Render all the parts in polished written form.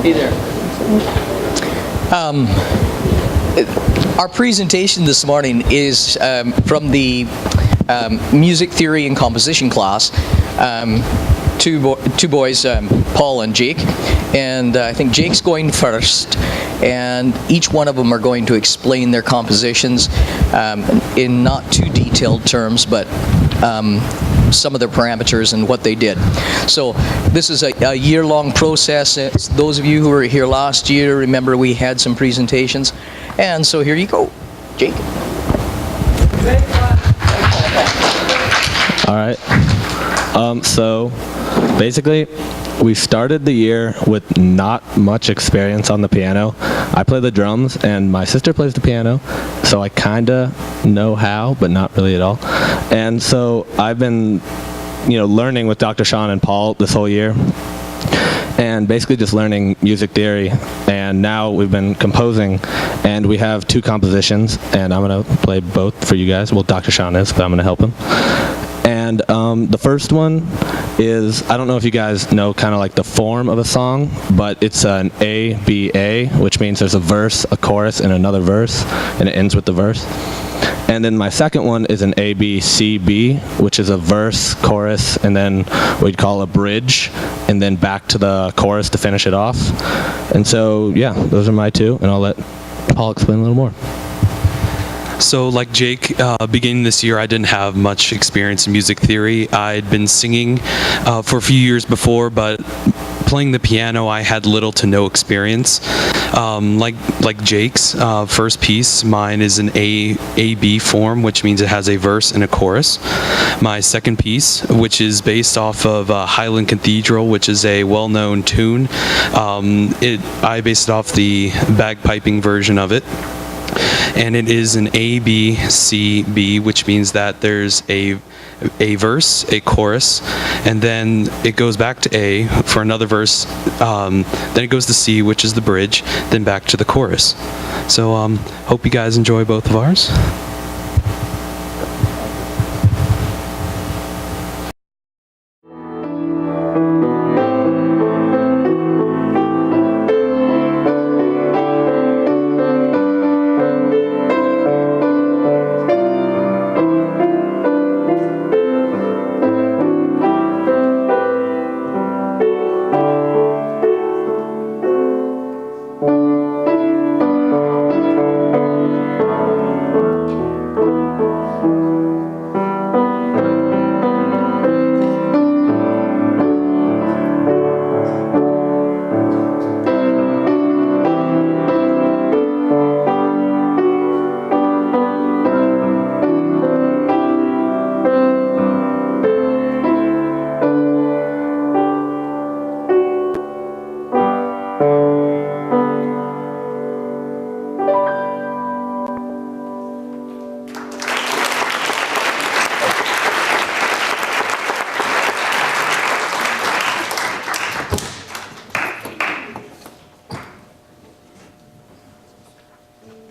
Hey there. Our presentation this morning is from the music theory and composition class. Two boys, Paul and Jake, and I think Jake's going first, and each one of them are going to explain their compositions in not too detailed terms, but some of their parameters and what they did. So this is a year-long process. Those of you who were here last year, remember we had some presentations, and so here you go, Jake. All right. So basically, we started the year with not much experience on the piano. I play the drums, and my sister plays the piano, so I kind of know how, but not really at all. And so I've been, learning with Dr. Sean and Paul this whole year, and basically just learning music theory. And now we've been composing, and we have 2 compositions, and I'm going to play both for you guys. Well, Dr. Sean is, but I'm going to help him. And the first one is, I don't know if you guys know kind of like the form of a song, but it's an A-B-A, which means there's a verse, a chorus, and another verse, and it ends with the verse. And then my second one is an A-B-C-B, which is a verse, chorus, and then we'd call a bridge, and then back to the chorus to finish it off. And so, yeah, those are my 2, and I'll let Paul explain a little more. So like Jake, beginning this year, I didn't have much experience in music theory. I'd been singing for a few years before, but playing the piano, I had little to no experience. Like Jake's first piece, mine is an A-B form, which means it has a verse and a chorus. My second piece, which is based off of Highland Cathedral, which is a well-known tune, I based it off the bagpiping version of it. And it is an A-B-C-B, which means that there's a verse, a chorus, and then it goes back to A for another verse, then it goes to C, which is the bridge, then back to the chorus. So hope you guys enjoy both of ours.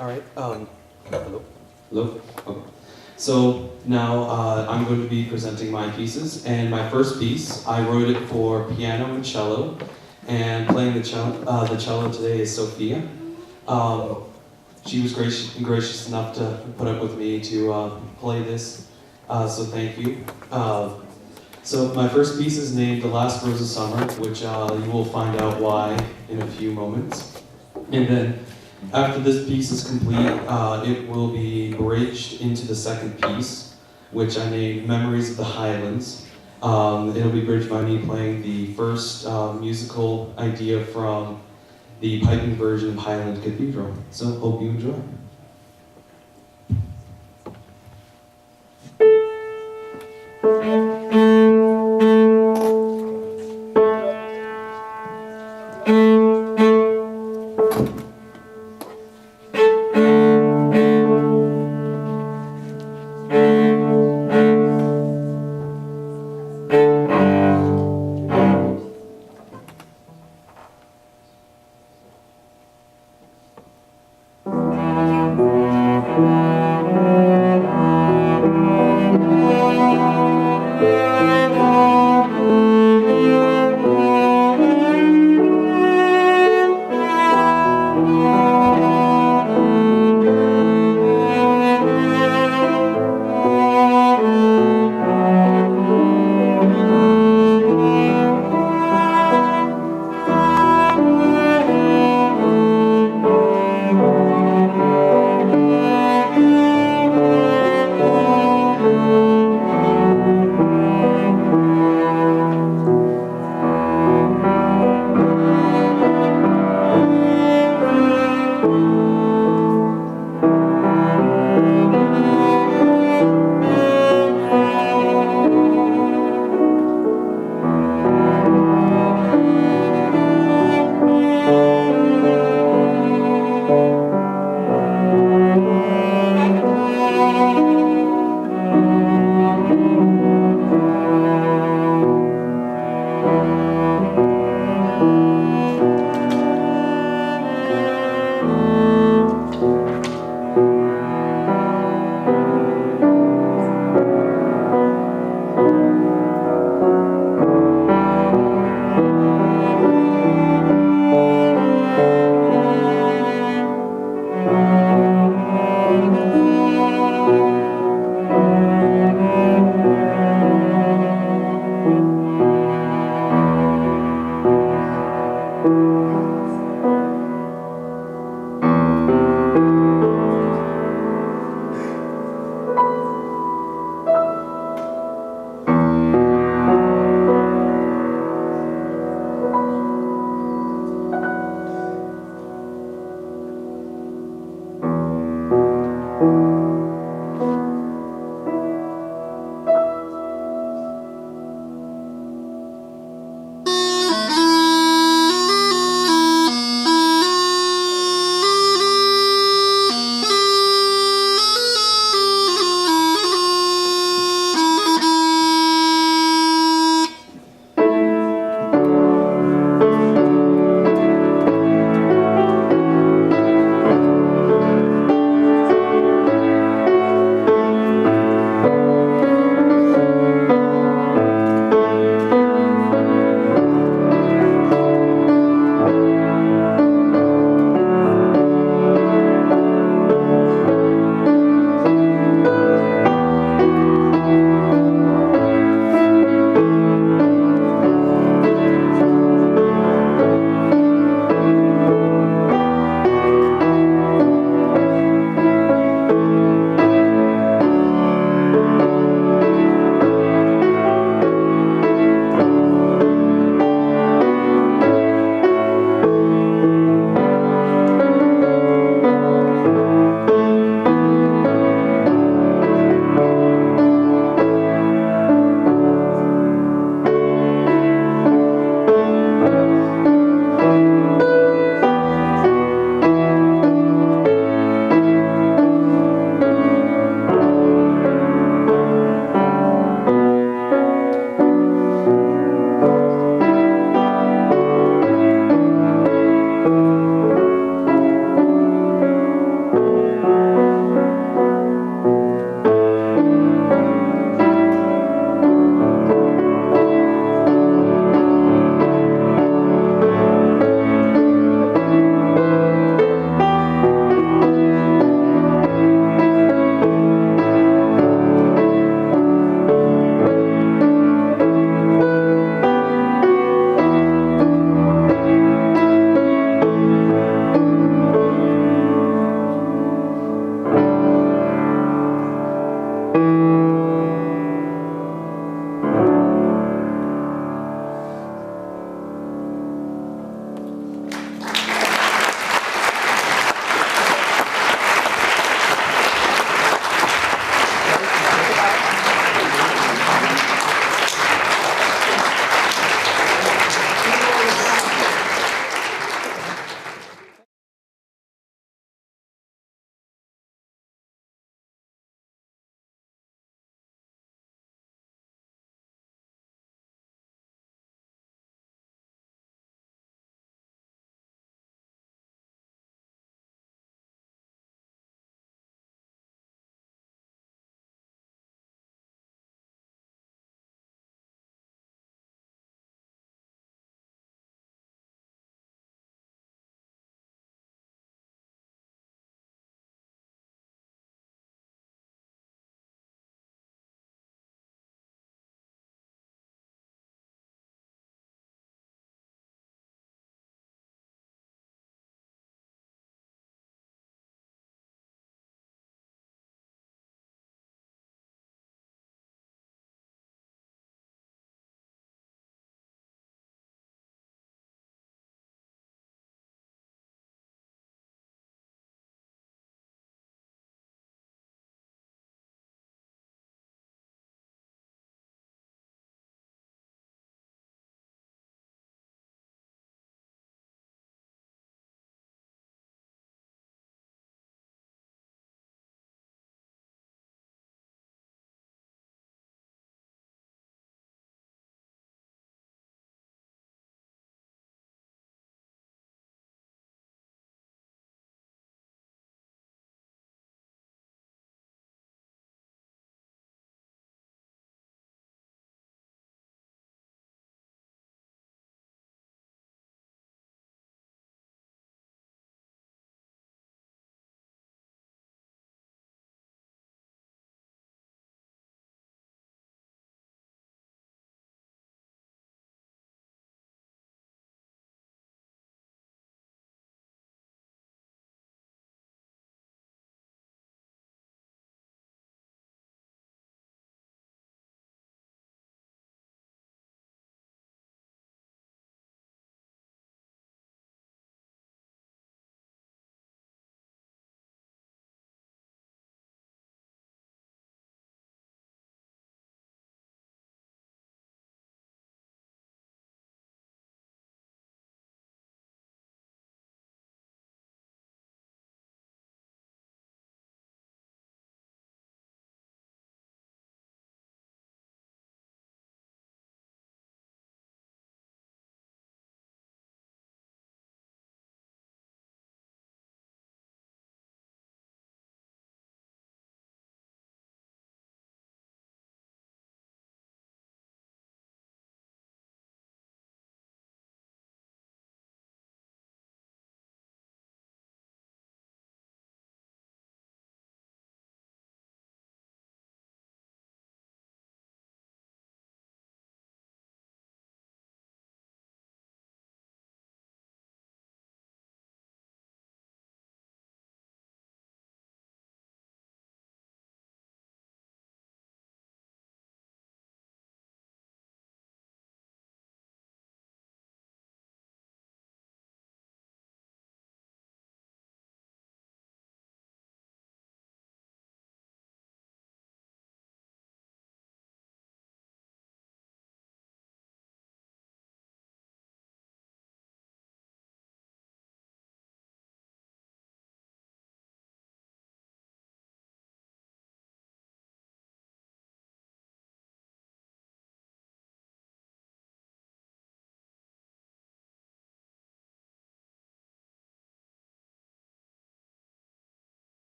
All right. Hello. Hello. Okay. So now I'm going to be presenting my pieces, and my first piece I wrote it for piano and cello, and playing the cello today is Sophia. She was gracious enough to put up with me to play this, so thank you. So my first piece is named "The Last Rose of Summer," which you will find out why in a few moments, and then. After this piece is complete, it will be bridged into the second piece, which I named Memories of the Highlands. It'll be bridged by me playing the first musical idea from the piping version of Highland Cathedral. So hope you enjoy.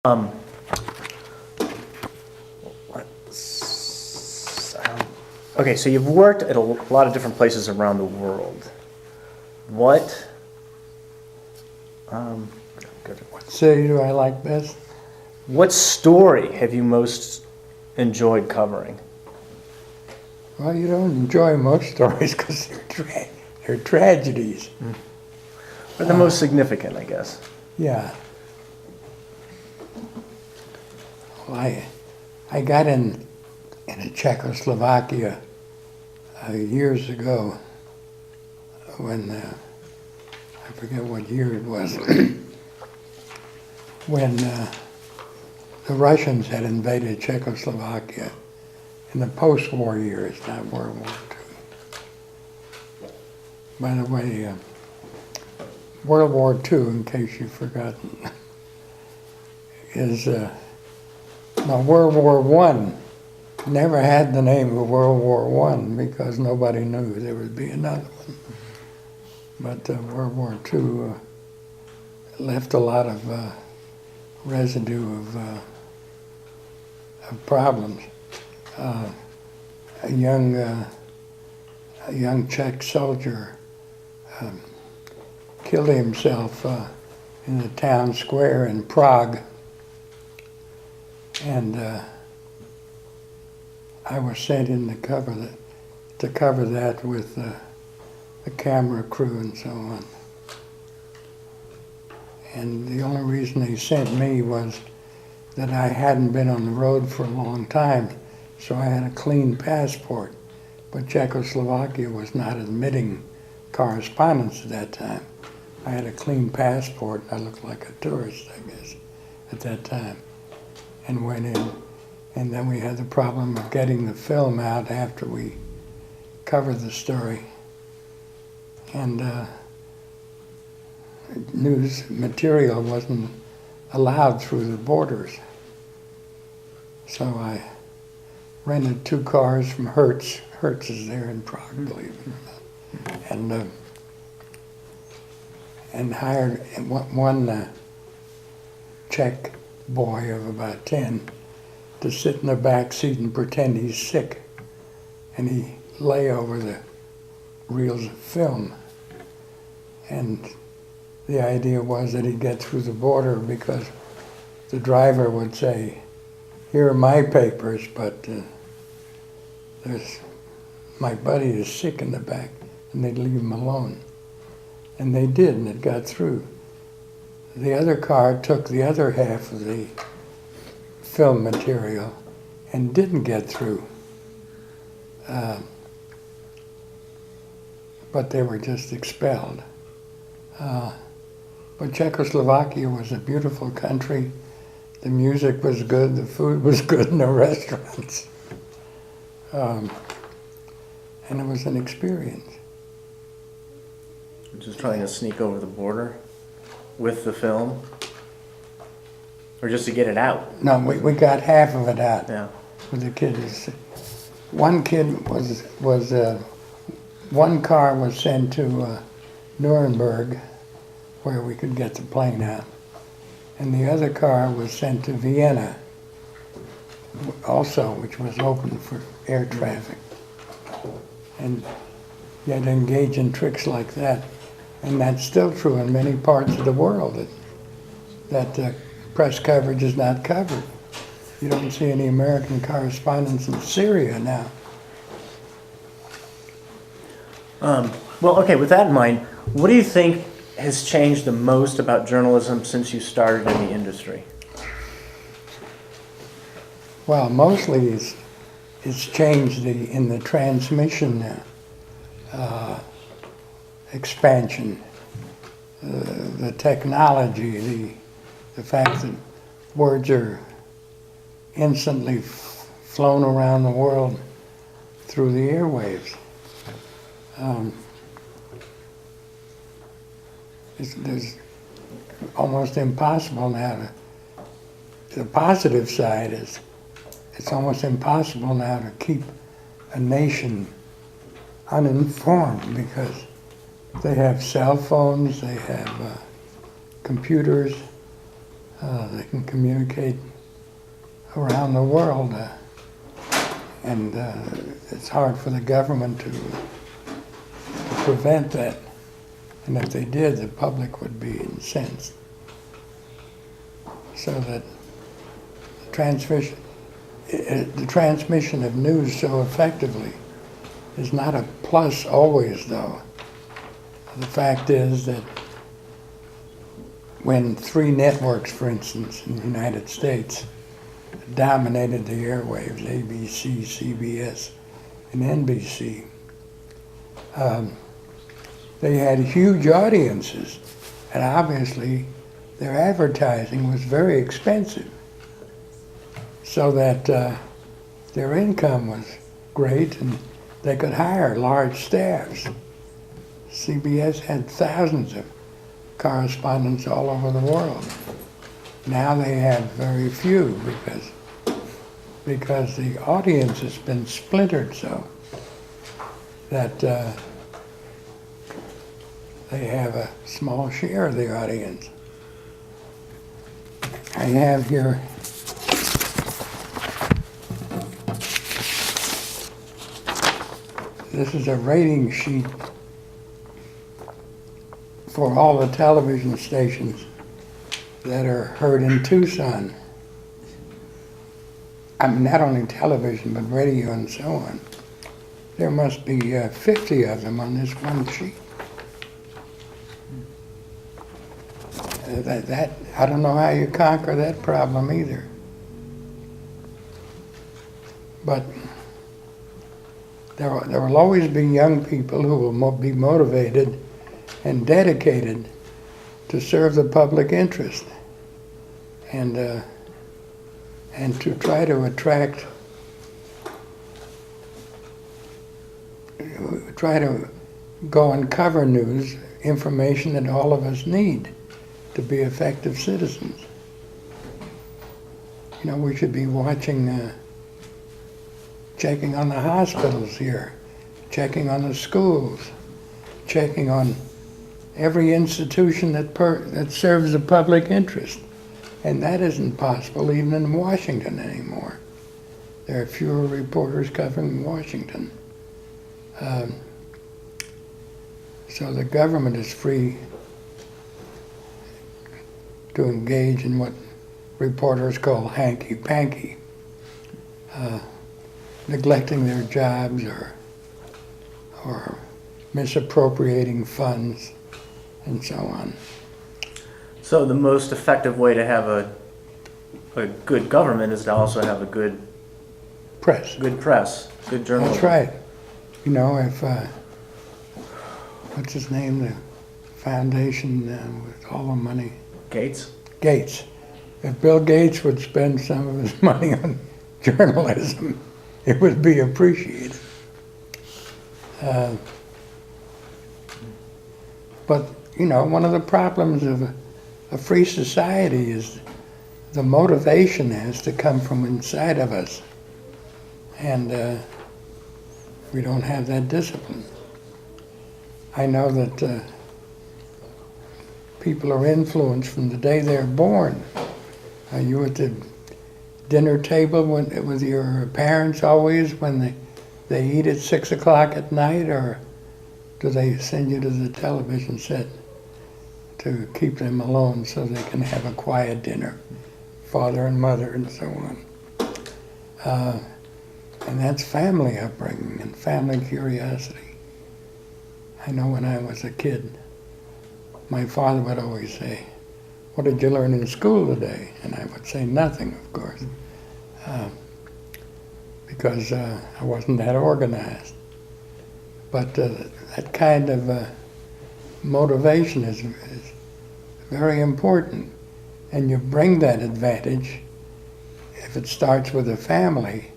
Okay, so you've worked at a lot of different places around the world. What city do I like best? what story have you most enjoyed covering? Well, you don't enjoy most stories because they're tragedies. Or the most significant, I guess. Yeah. Well, I got in Czechoslovakia years ago when I forget what year it was when the Russians had invaded Czechoslovakia in the post-war years, not World War II. By the way, World War II, in case you've forgotten, is now World War I never had the name of World War I because nobody knew there would be another one. But World War II left a lot of residue of problems. A young Czech soldier killed himself in the town square in Prague, and I was sent in to cover that with the camera crew and so on. And the only reason they sent me was that I hadn't been on the road for a long time, so I had a clean passport. But Czechoslovakia was not admitting correspondence at that time. I had a clean passport. I looked like a tourist, I guess, at that time, and went in. And then we had the problem of getting the film out after we covered the story. And news material wasn't allowed through the borders. So I rented 2 cars from Hertz. Hertz is there in Prague, believe it or not. And hired one Czech boy of about 10 to sit in the back seat and pretend he's sick. And he lay over the reels of film. And the idea was that he'd get through the border because the driver would say, "Here are my papers, but my buddy is sick in the back," and they'd leave him alone. And they did, and it got through. The other car took the other half of the film material and didn't get through. But they were just expelled. But Czechoslovakia was a beautiful country. The music was good, the food was good in the restaurants. And it was an experience. Just trying to sneak over the border with the film? Or just to get it out? No, we got half of it out. Yeah. With the kids. One kid one car was sent to Nuremberg, where we could get the plane out. And the other car was sent to Vienna, also, which was open for air traffic. And you had to engage in tricks like that. And that's still true in many parts of the world, that press coverage is not covered. You don't see any American correspondents in Syria now. Well, okay, with that in mind, what do you think has changed the most about journalism since you started in the industry? Well, mostly it's changed in the transmission expansion, the technology, the fact that words are instantly flown around the world through the airwaves. It's almost impossible now the positive side is it's almost impossible now to keep a nation uninformed because they have cell phones, they have computers, They can communicate around the world, and it's hard for the government to prevent that. And if they did, the public would be incensed. So that the transmission of news so effectively is not a plus always, though. The fact is that when 3 networks, for instance, in the United States dominated the airwaves, ABC, CBS, and NBC, they had huge audiences, and obviously their advertising was very expensive, so that their income was great and they could hire large staffs. CBS had thousands of correspondents all over the world. Now they have very few because the audience has been splintered so that they have a small share of the audience. I have here this is a rating sheet for all the television stations that are heard in Tucson. I mean, not only television, but radio and so on. There must be 50 of them on this one sheet. I don't know how you conquer that problem either. But there will always be young people who will be motivated and dedicated to serve the public interest, and to try to try to go and cover news, information that all of us need to be effective citizens. You know, we should be watching, checking on the hospitals here, checking on the schools, checking on every institution that serves the public interest. And that isn't possible even in Washington anymore. There are fewer reporters covering Washington. So the government is free to engage in what reporters call hanky-panky, neglecting their jobs or misappropriating funds and so on. So the most effective way to have a good government is to also have a good Press. good journalism. That's right. You know, if, what's his name, the foundation with all the money? Gates? Gates. If Bill Gates would spend some of his money on journalism, it would be appreciated. But, you know, one of the problems of a free society is the motivation has to come from inside of us. And we don't have that discipline. I know that people are influenced from the day they're born. Are you at the dinner table with your parents always when they eat at 6 o'clock at night, or do they send you to the television set to keep them alone so they can have a quiet dinner, father and mother and so on? And that's family upbringing and family curiosity. I know when I was a kid, my father would always say, "What did you learn in school today?" And I would say nothing, of course, because I wasn't that organized. But that kind of motivation is very important. And you bring that advantage, if it starts with a family,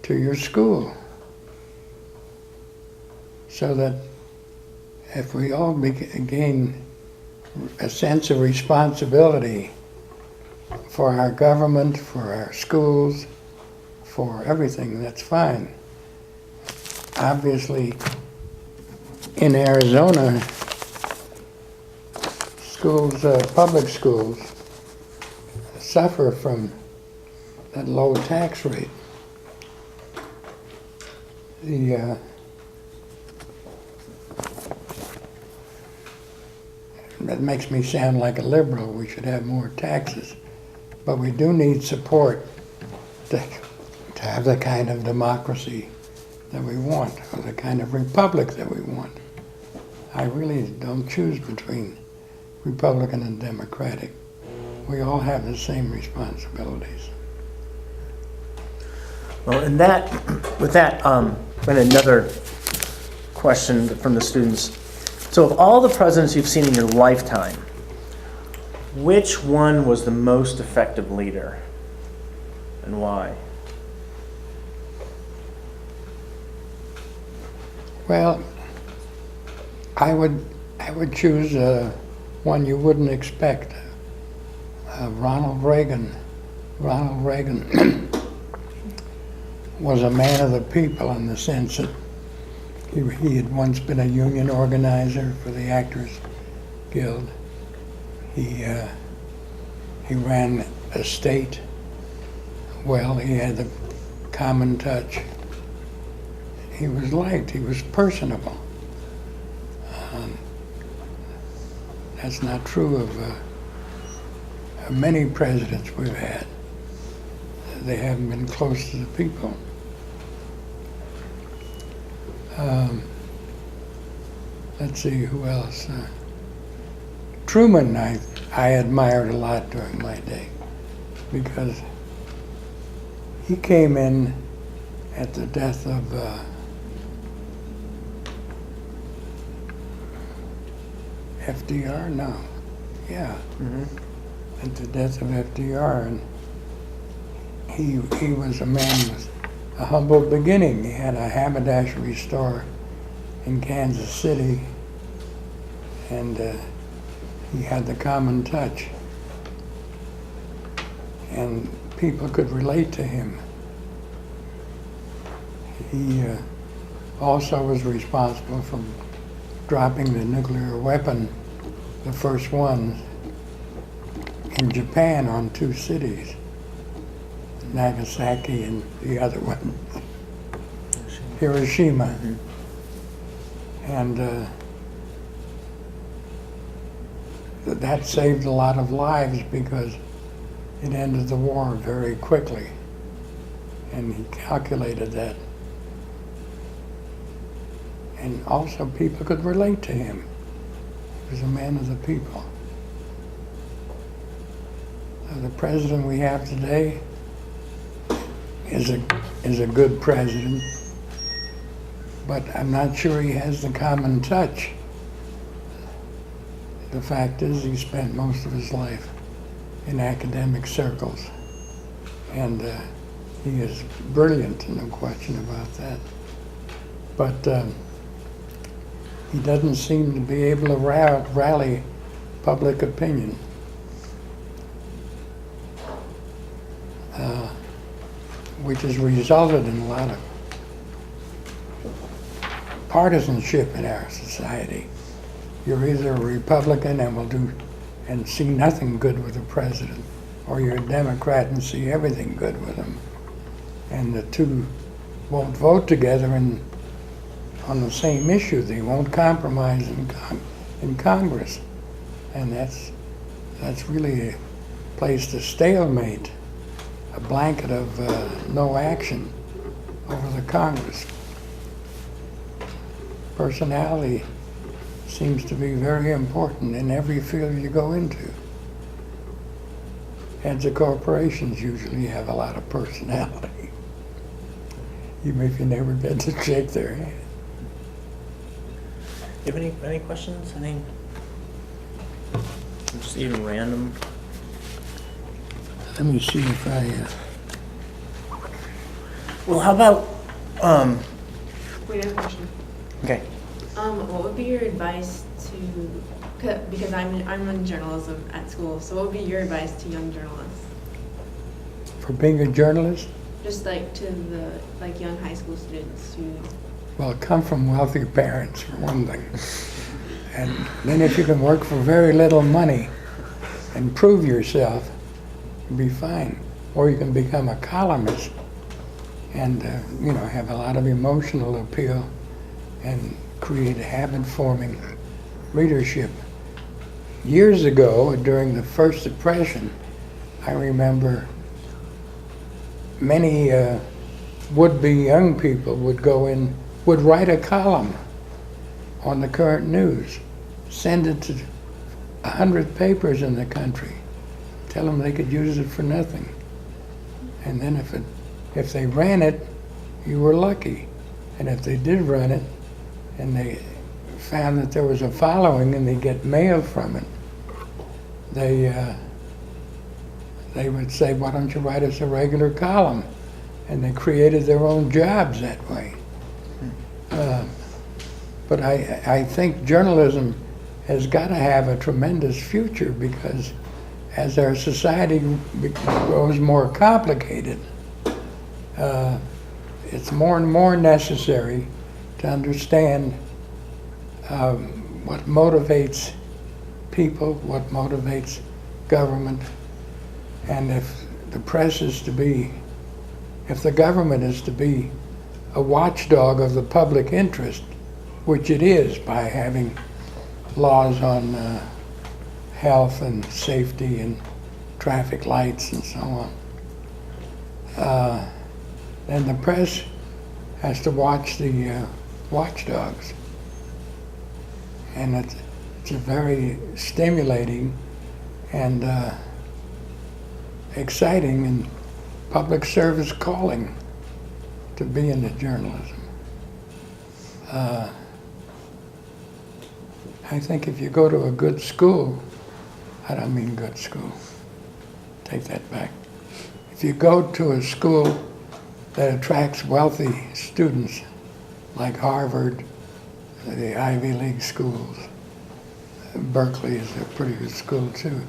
to your school. So that if we all gain a sense of responsibility for our government, for our schools, for everything, that's fine. Obviously, in Arizona, schools, public schools, suffer from that low tax rate. That makes me sound like a liberal. We should have more taxes. But we do need support to have the kind of democracy that we want, or the kind of republic that we want. I really don't choose between Republican and Democratic. We all have the same responsibilities. Well, and with that, and another question from the students. So of all the presidents you've seen in your lifetime, which one was the most effective leader and why? Well, I would choose one you wouldn't expect. Ronald Reagan. Ronald Reagan was a man of the people in the sense that he had once been a union organizer for the Actors Guild. He ran a state well. He had the common touch. He was liked. He was personable. That's not true of many presidents we've had. They haven't been close to the people. Let's see, who else? Truman, I admired a lot during my day because he came in at the death of FDR? No. Yeah. At the death of FDR. And he was a man with a humble beginning. He had a haberdashery store in Kansas City, and he had the common touch. And people could relate to him. He also was responsible for dropping the nuclear weapon, the first one, in Japan on 2 cities, Nagasaki and the other one, Hiroshima. And that saved a lot of lives because it ended the war very quickly. And he calculated that. And also people could relate to him. He was a man of the people. The president we have today is a good president, but I'm not sure he has the common touch. The fact is he spent most of his life in academic circles, and he is brilliant, no question about that. But he doesn't seem to be able to rally public opinion. Which has resulted in a lot of partisanship in our society. You're either a Republican and will do and see nothing good with the president, or you're a Democrat and see everything good with him. And the two won't vote together on the same issue. They won't compromise in Congress. And that's really a place to stalemate, a blanket of no action over the Congress. Personality seems to be very important in every field you go into. Heads of corporations usually have a lot of personality, even if you never get to shake their hand. You have any questions? Any? Just even random. Let me see if I. Well, how about? Wait, I have a question. Okay. What would be your advice to, because I'm in journalism at school, so what would be your advice to young journalists? For being a journalist? Just like to the young high school students who. Well, come from wealthy parents, for one thing. And then if you can work for very little money and prove yourself, be fine. Or you can become a columnist and, have a lot of emotional appeal and create a habit-forming readership. Years ago, during the First Depression, I remember many would-be young people would write a column on the current news, send it to 100 papers in the country, tell them they could use it for nothing. And then if they ran it, you were lucky. And if they did run it, and they found that there was a following and they get mail from it, they would say, why don't you write us a regular column? And they created their own jobs that way. But I think journalism has got to have a tremendous future, because as our society grows more complicated, it's more and more necessary to understand what motivates people, what motivates government, and if the government is to be a watchdog of the public interest, which it is by having laws on health and safety and traffic lights and so on, then the press has to watch the watchdogs. And it's a very stimulating and exciting and public service calling to be into journalism. I think if you go to a good school, I don't mean good school, take that back. If you go to a school that attracts wealthy students, like Harvard, the Ivy League schools, Berkeley is a pretty good school too,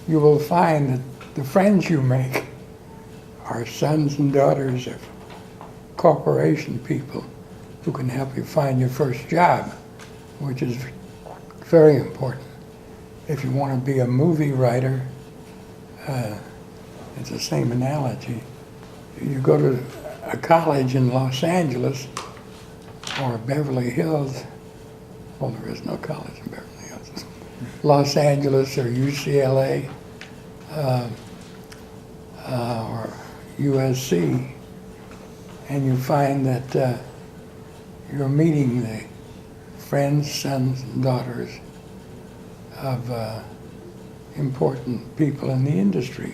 you will find that the friends you make are sons and daughters of corporation people who can help you find your first job, which is very important. If you want to be a movie writer, it's the same analogy. You go to a college in Los Angeles or Beverly Hills, well, there is no college in Beverly Hills, Los Angeles or UCLA or USC, and you find that you're meeting the friends, sons, and daughters of important people in the industry.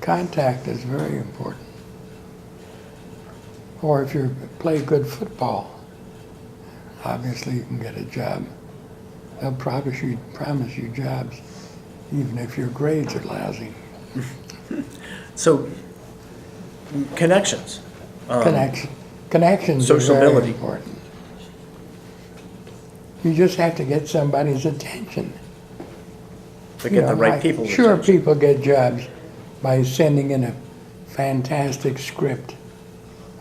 Contact is very important. Or if you play good football, obviously you can get a job. They'll promise you jobs, even if your grades are lousy. So, connections. Connections are very Sociability. important. You just have to get somebody's attention. To get the right people. Sure, people get jobs by sending in a fantastic script,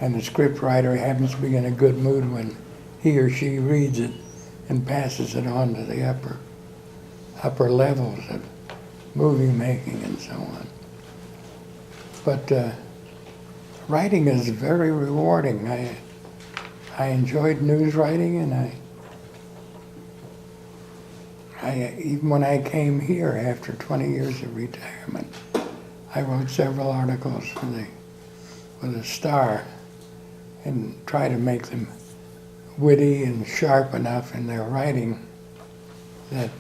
and the script writer happens to be in a good mood when he or she reads it and passes it on to the upper levels of movie making and so on. But writing is very rewarding. I enjoyed news writing, and even when I came here after 20 years of retirement, I wrote several articles for the Star and try to make them witty and sharp enough in their writing that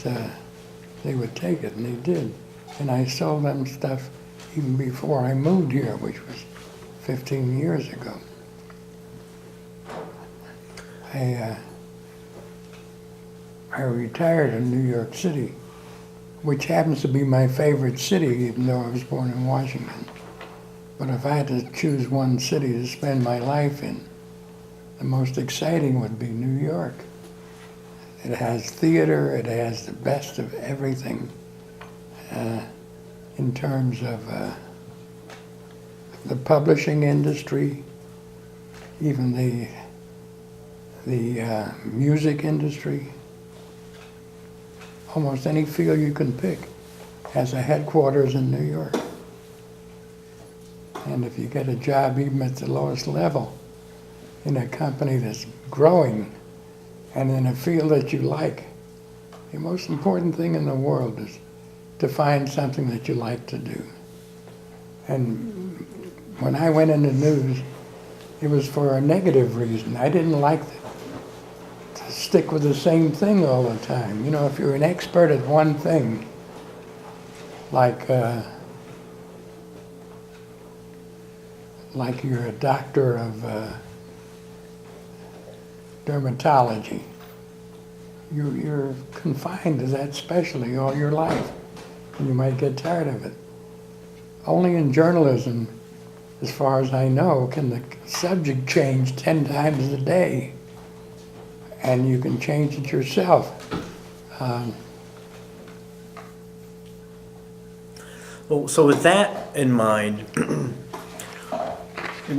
they would take it, and they did. And I sold them stuff even before I moved here, which was 15 years ago. I retired in New York City, which happens to be my favorite city, even though I was born in Washington. But if I had to choose one city to spend my life in, the most exciting would be New York. It has theater, it has the best of everything in terms of the publishing industry, even the music industry. almost any field you can pick has a headquarters in New York. And if you get a job even at the lowest level in a company that's growing and in a field that you like, the most important thing in the world is to find something that you like to do. And when I went into news, it was for a negative reason. I didn't like to stick with the same thing all the time. You know, if you're an expert at one thing, like you're a doctor of dermatology, you're confined to that specialty all your life, and you might get tired of it. Only in journalism, as far as I know, can the subject change 10 times a day, and you can change it yourself. Well, so with that in mind,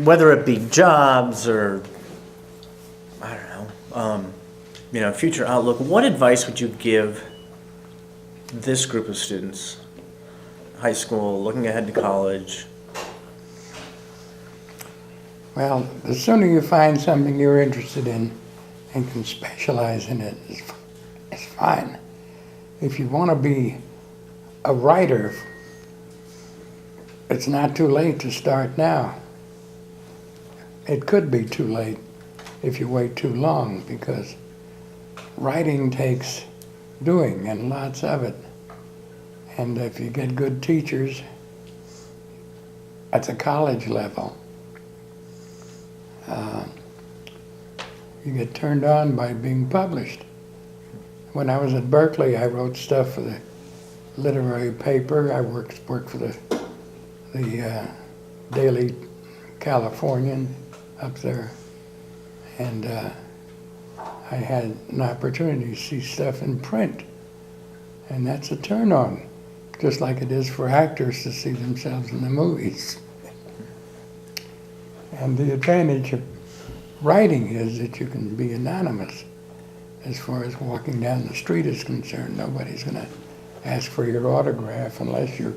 whether it be jobs or, I don't know, future outlook, what advice would you give this group of students, high school, looking ahead to college? Well, the sooner you find something you're interested in and can specialize in it, it's fine. If you want to be a writer, it's not too late to start now. It could be too late if you wait too long, because writing takes doing, and lots of it. And if you get good teachers at the college level, you get turned on by being published. When I was at Berkeley, I wrote stuff for the literary paper. I worked for the Daily Californian up there, and I had an opportunity to see stuff in print, and that's a turn on, just like it is for actors to see themselves in the movies. And the advantage of writing is that you can be anonymous. As far as walking down the street is concerned, nobody's going to ask for your autograph unless you're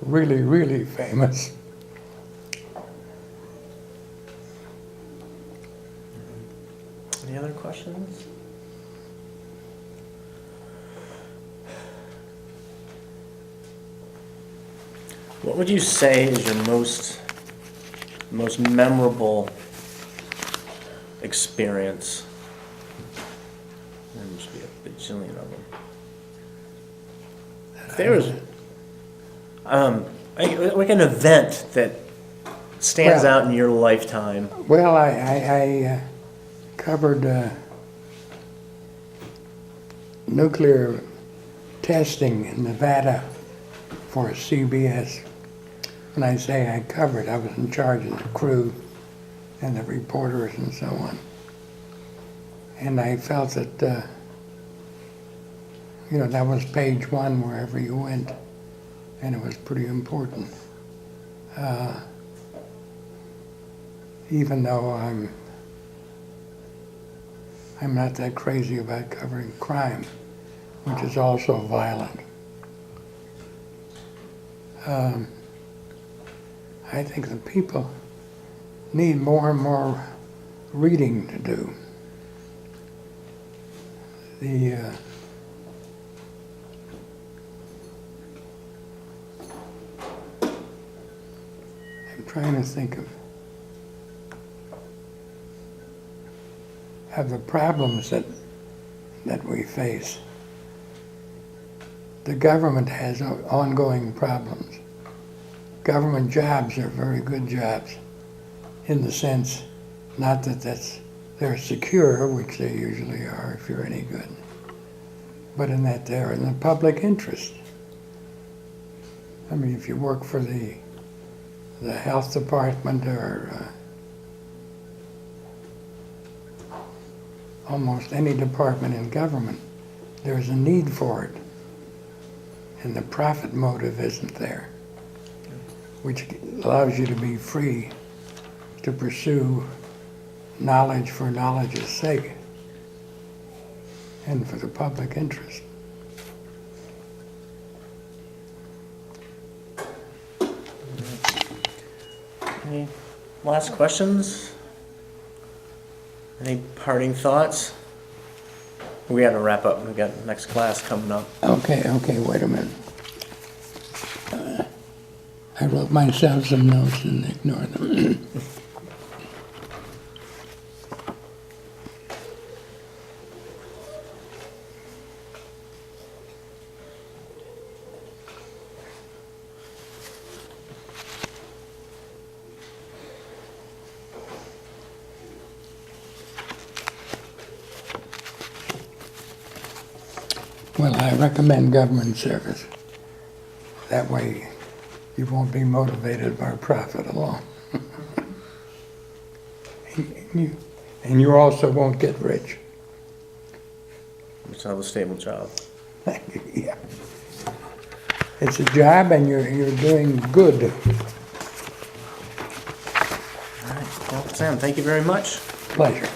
really, really famous. Any other questions? What would you say is your most memorable experience? There must be a bajillion of them. If there was like an event that stands out in your lifetime. Well, I covered nuclear testing in Nevada for CBS. When I say I covered, I was in charge of the crew and the reporters and so on. And I felt that, that was page one wherever you went, and it was pretty important. Even though I'm not that crazy about covering crime, which is also violent. I think the people need more and more reading to do. I'm trying to think of the problems that we face. The government has ongoing problems. Government jobs are very good jobs, in the sense, not that they're secure, which they usually are if you're any good, but in that they're in the public interest. I mean, if you work for the health department or almost any department in government, there's a need for it, and the profit motive isn't there, which allows you to be free to pursue knowledge for knowledge's sake and for the public interest. Any last questions? Any parting thoughts? We got to wrap up. We got next class coming up. Okay, wait a minute. I wrote myself some notes and ignored them. Well, I recommend government service. That way you won't be motivated by profit alone. and you also won't get rich. Just have a stable job. Yeah. It's a job and you're doing good. All right. Well, Sam, thank you very much. Pleasure.